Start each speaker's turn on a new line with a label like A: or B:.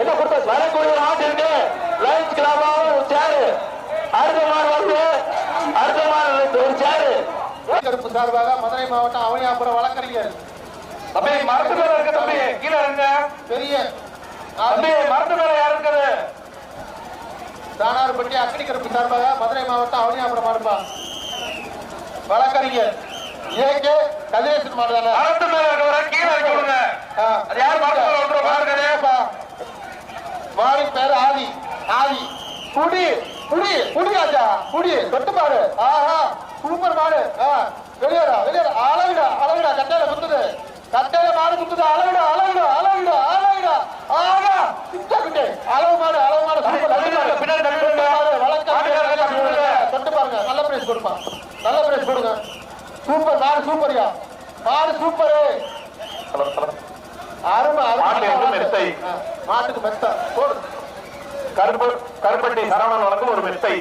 A: என்ன கொடுத்த வரக்கூடிய ஆட்டிற்கு லயன்ஸ் கிளப்பா ஒரு சேரு அடுத்த மாடு வந்து அடுத்த மாடு ஒரு சேரு
B: கருப்பு சார்பாக மதுரை மாவட்டம் அவனியாபுரம் வழக்கறிஞர்
A: தம்பி மரத்து மேல இருக்க தம்பி கீழே இருங்க
B: பெரிய
A: தம்பி மரத்து மேல யார் இருக்குது
B: தானார்பட்டி அக்னி கருப்பு சார்பாக மதுரை மாவட்டம் அவனியாபுரம் மாடுப்பா வழக்கறிஞர் ஏகே கதிரேசன் மாடு தானே
A: மரத்து மேல இருக்கிற கீழே இருக்க விடுங்க அது யார் மரத்து மேல ஒன்று பாருங்க
B: மாடி பேரு ஆதி ஆதி புடி புடி புடியாச்சா புடி தொட்டு பாரு ஆஹா சூப்பர் மாடு வெளியேறா வெளியேறா அளவிடா அளவிடா கட்டையில குத்துது கட்டையில மாடு குத்துது அளவிடா அளவிடா அளவிடா அளவிடா ஆகா சிக்கே அளவு மாடு
A: பின்னாடி
B: தொட்டு பாருங்க நல்ல பிரைஸ் கொடுப்பா நல்ல பிரைஸ் கொடுங்க சூப்பர் மாடு சூப்பர்யா மாடு சூப்பரு அருமை
A: மெத்தை
B: மாட்டுக்கு மெத்த போடு
A: கருப்பட்டி சரவணன் வழக்கம் ஒரு மெத்தை